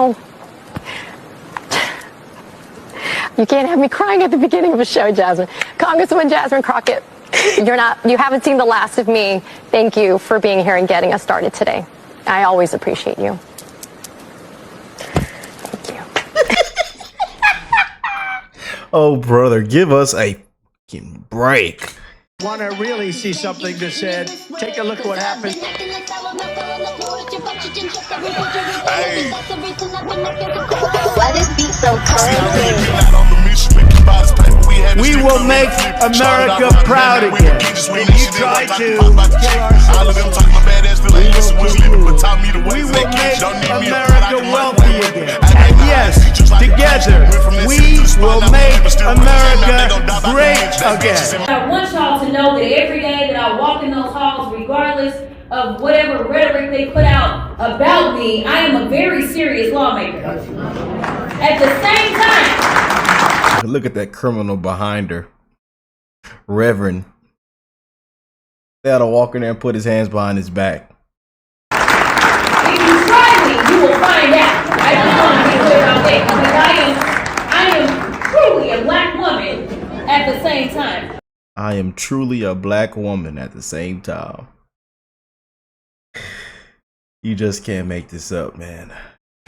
Oh. You can't have me crying at the beginning of a show, Jasmine. Congresswoman Jasmine Crockett, you haven't seen the last of me. Thank you for being here and getting us started today. I always appreciate you. Thank you. Oh, brother, give us a fucking break. Want to really see something that said, take a look at what happened. Hey. Why this beat so crazy? We will make America proud again. When you try to kill ourselves, we will make America wealthy again. And yes, together, we will make America great again. I want y'all to know that every day that I walk in those halls, regardless of whatever rhetoric they put out about me, I am a very serious lawmaker. At the same time, Look at that criminal behind her. Reverend. They ought to walk in there and put his hands behind his back. if you try me, you will find out. I just want to be clear about that because I am truly a black woman at the same time. I am truly a black woman at the same time. You just can't make this up, man.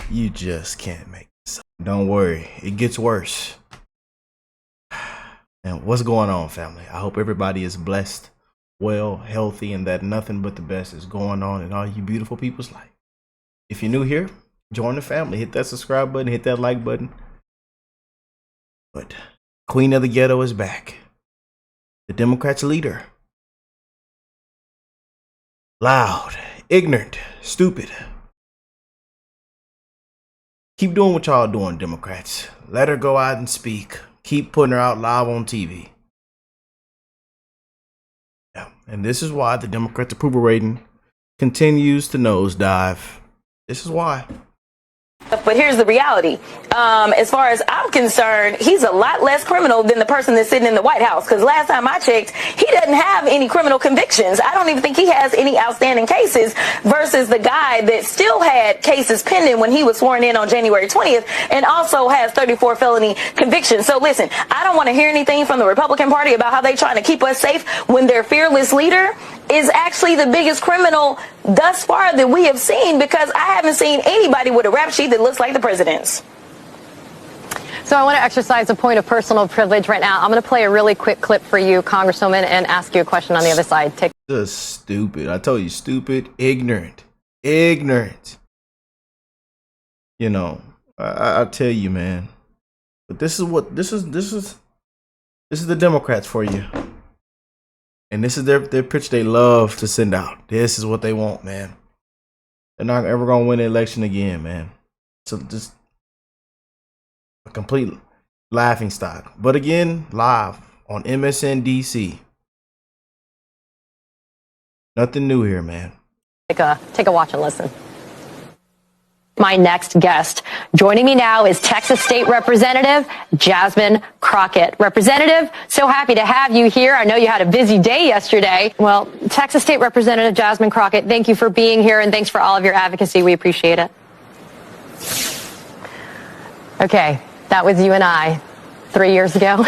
You just can't make this up. Don't worry, it gets worse. And what's going on, family? I hope everybody is blessed, well, healthy, and that nothing but the best is going on in all you beautiful people's life. If you're new here, join the family. Hit that subscribe button, hit that like button. But Queen of the Ghetto is back. The Democrats' leader. Loud, ignorant, stupid. Keep doing what y'all doing, Democrats. Let her go out and speak. Keep putting her out live on TV. Yeah, and this is why the Democrats' approval rating continues to nosedive. This is why. But here's the reality. As far as I'm concerned, he's a lot less criminal than the person that's sitting in the White House. Because last time I checked, he doesn't have any criminal convictions. I don't even think he has any outstanding cases versus the guy that still had cases pending when he was sworn in on January 20th and also has 34 felony convictions. So listen, I don't want to hear anything from the Republican Party about how they're trying to keep us safe when their fearless leader is actually the biggest criminal thus far that we have seen, because I haven't seen anybody with a rap sheet that looks like the president's. So I want to exercise a point of personal privilege right now. I'm going to play a really quick clip for you, Congresswoman, and ask you a question on the other side. Just stupid. I told you, stupid, ignorant. Ignorant. You know, I tell you, man. But this is the Democrats for you. And this is their pitch they love to send out. This is what they want, man. They're not ever going to win the election again, man. So just a complete laughing stock. But again, live on MSNBC. Nothing new here, man. Take a watch and listen. My next guest joining me now is Texas State Representative Jasmine Crockett. Representative, so happy to have you here. I know you had a busy day yesterday. Well, Texas State Representative Jasmine Crockett, thank you for being here and thanks for all of your advocacy. We appreciate it. Okay, that was you and I 3 years ago.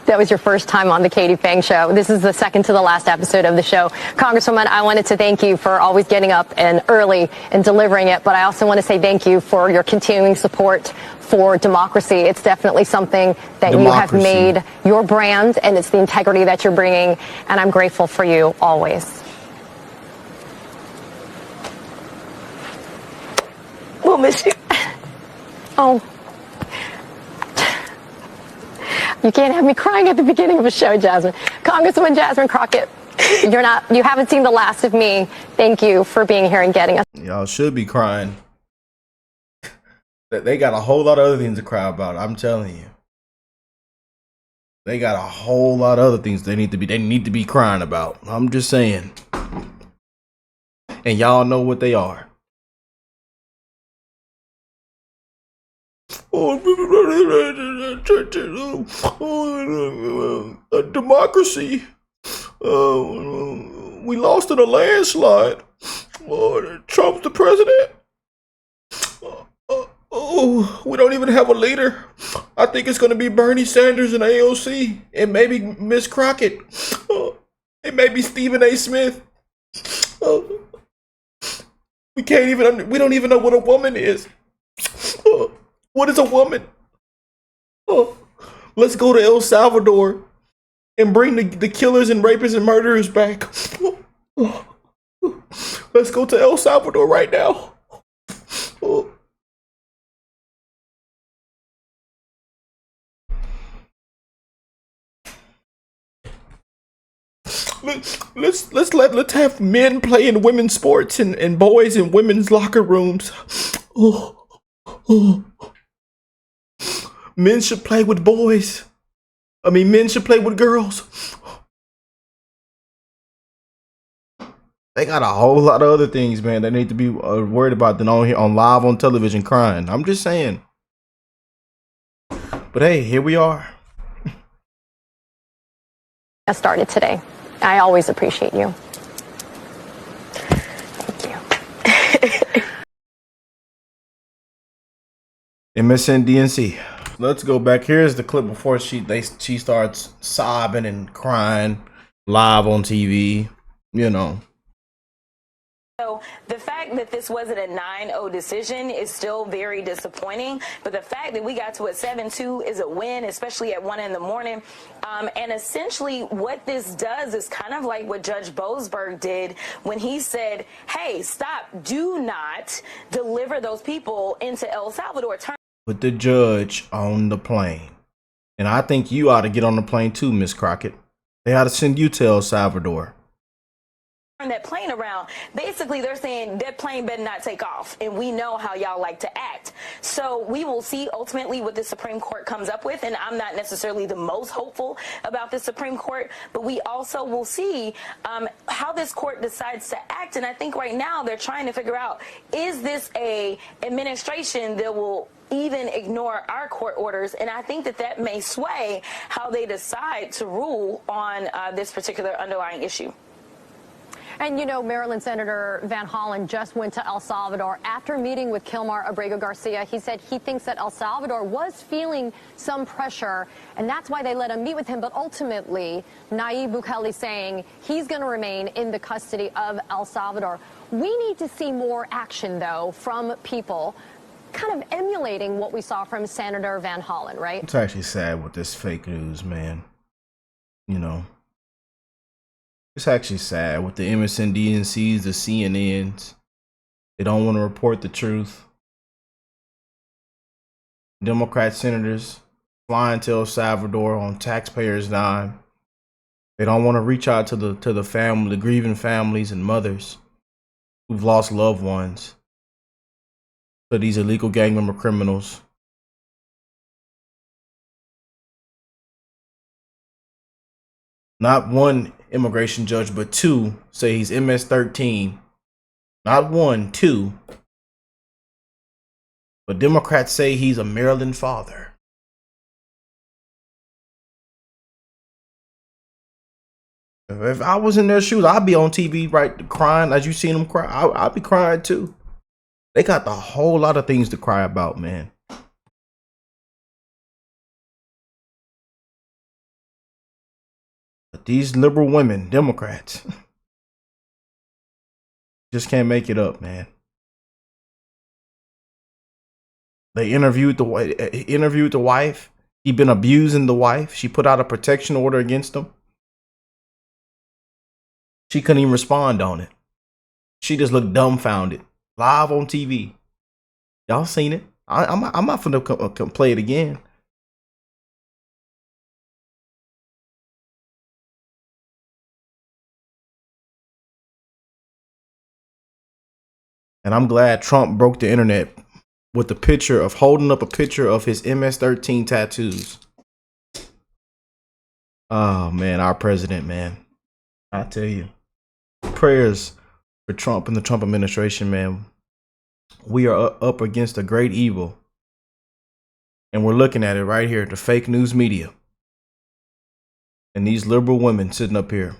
That was your first time on the Katie Fang Show. This is the second to the last episode of the show. Congresswoman, I wanted to thank you for always getting up and early and delivering it, but I also want to say thank you for your continuing support for democracy. It's definitely something that you have made your brand, and it's the integrity that you're bringing, and I'm grateful for you always. We'll miss you. Oh. You can't have me crying at the beginning of a show, Jasmine. Congresswoman Jasmine Crockett, you haven't seen the last of me. Thank you for being here and getting us. Y'all should be crying. They got a whole lot of other things to cry about. I'm telling you. They got a whole lot of other things they need to be crying about. I'm just saying. And y'all know what they are. Democracy. We lost in a landslide. Trump's the president. Oh, we don't even have a leader. I think it's going to be Bernie Sanders and AOC, and maybe Miss Crockett. Oh, and maybe Stephen A. Smith. Oh, we don't even know what a woman is. Oh, what is a woman? Oh, let's go to El Salvador and bring the killers and rapists and murderers back. Oh, let's go to El Salvador right now. Oh. Let's have men play in women's sports and boys in women's locker rooms. Oh, oh. Men should play with boys. Men should play with girls. They got a whole lot of other things, man, they need to be worried about than on here on live on television crying. I'm just saying. But hey, here we are. I started today. I always appreciate you. Thank you. MSNDNC. Let's go back. Here's the clip before she starts sobbing and crying live on TV. You know. So the fact that this wasn't a 9-0 decision is still very disappointing, but the fact that we got to a 7-2 is a win, especially at 1 a.m. And essentially what this does is kind of like what Judge Boasberg did when he said, hey, stop, do not deliver those people into El Salvador. Put the judge on the plane. And I think you ought to get on the plane too, Miss Crockett. They ought to send you to El Salvador. That plane around. Basically, they're saying that plane better not take off, and we know how y'all like to act. So we will see ultimately what the Supreme Court comes up with, and I'm not necessarily the most hopeful about the Supreme Court, but we also will see how this court decides to act. And I think right now they're trying to figure out, is this a administration that will even ignore our court orders? And I think that may sway how they decide to rule on this particular underlying issue. And, you know, Maryland Senator Van Hollen just went to El Salvador after meeting with Kilmar Abrego Garcia. He said he thinks that El Salvador was feeling some pressure, and that's why they let him meet with him. But ultimately, Nayib Bukele saying he's going to remain in the custody of El Salvador. We need to see more action, though, from people kind of emulating what we saw from Senator Van Hollen, right? It's actually sad with this fake news, man. You know. It's actually sad with the MSNDNCs, the CNNs. They don't want to report the truth. Democrat senators flying to El Salvador on taxpayers' dime. They don't want to reach out to the family, the grieving families and mothers who've lost loved ones to these illegal gang member criminals. Not one immigration judge, but two say he's MS-13. Not one, two. But Democrats say he's a Maryland father. If I was in their shoes, I'd be on TV, right, crying as you seen them cry. I'd be crying too. They got a whole lot of things to cry about, man. But these liberal women, Democrats, just can't make it up, man. They interviewed the wife. He'd been abusing the wife. She put out a protection order against him. She couldn't even respond on it. She just looked dumbfounded, live on TV. Y'all seen it? I'm not finna play it again. And I'm glad Trump broke the internet with the picture of holding up a picture of his MS-13 tattoos. Oh man, our president, man. I tell you, prayers for Trump and the Trump administration, man. We are up against a great evil. And we're looking at it right here, the fake news media. And these liberal women sitting up here.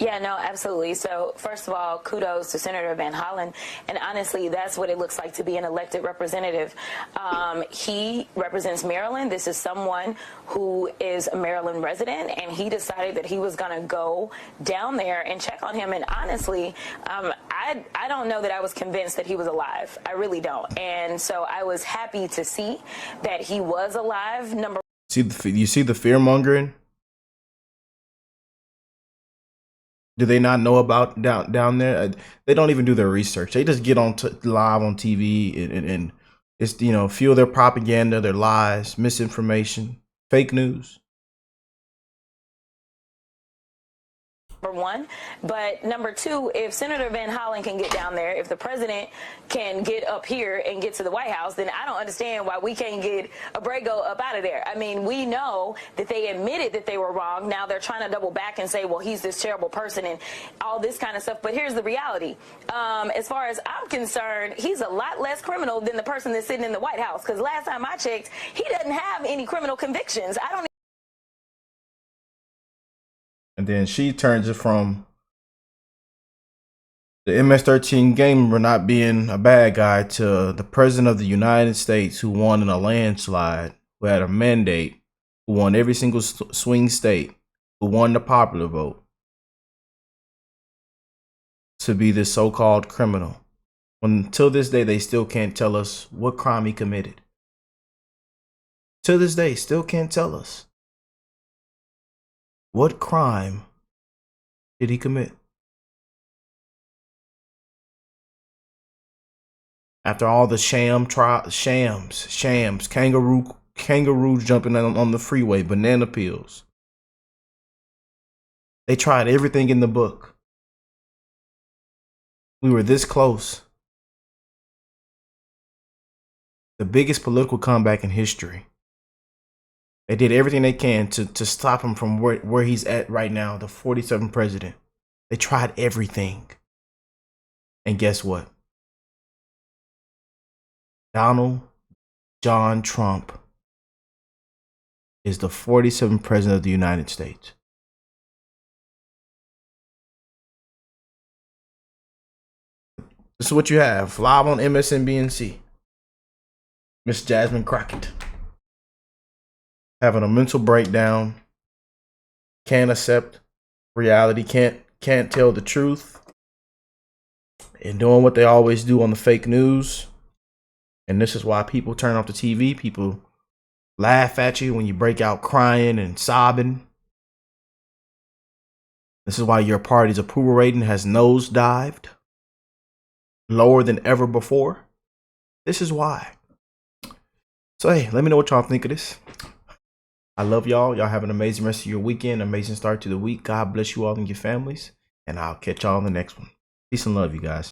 Yeah, no, absolutely. So first of all, kudos to Senator Van Hollen. And honestly, that's what it looks like to be an elected representative. He represents Maryland. This is someone who is a Maryland resident, and he decided that he was going to go down there and check on him. And honestly, I don't know that I was convinced that he was alive. I really don't. And so I was happy to see that he was alive. You see the fear mongering? Do they not know about down there? They don't even do their research. They just get on live on TV and it's, you know, fuel their propaganda, their lies, misinformation, fake news. Number one. But number two, if Senator Van Hollen can get down there, if the president can get up here and get to the White House, then I don't understand why we can't get Abrego up out of there. I mean, we know that they admitted that they were wrong. Now they're trying to double back and say, well, he's this terrible person and all this kind of stuff. But here's the reality. As far as I'm concerned, he's a lot less criminal than the person that's sitting in the White House. Because last time I checked, he doesn't have any criminal convictions. And then she turns it from the MS-13 gamer not being a bad guy to the president of the United States who won in a landslide, who had a mandate, who won every single swing state, who won the popular vote, to be this so-called criminal. When till this day, they still can't tell us what crime he committed. To this day, still can't tell us. What crime did he commit? After all the shams, kangaroos jumping on the freeway, banana peels. They tried everything in the book. We were this close. The biggest political comeback in history. They did everything they can to stop him from where he's at right now, the 47th president. They tried everything. And guess what? Donald John Trump is the 47th president of the United States. This is what you have live on MSNBC. Miss Jasmine Crockett having a mental breakdown, can't accept reality, can't tell the truth, and doing what they always do on the fake news. And this is why people turn off the TV. People laugh at you when you break out crying and sobbing. This is why your party's approval rating has nosedived, lower than ever before. This is why. So hey, let me know what y'all think of this. I love y'all. Y'all have an amazing rest of your weekend. Amazing start to the week. God bless you all and your families. And I'll catch y'all in the next one. Peace and love, you guys.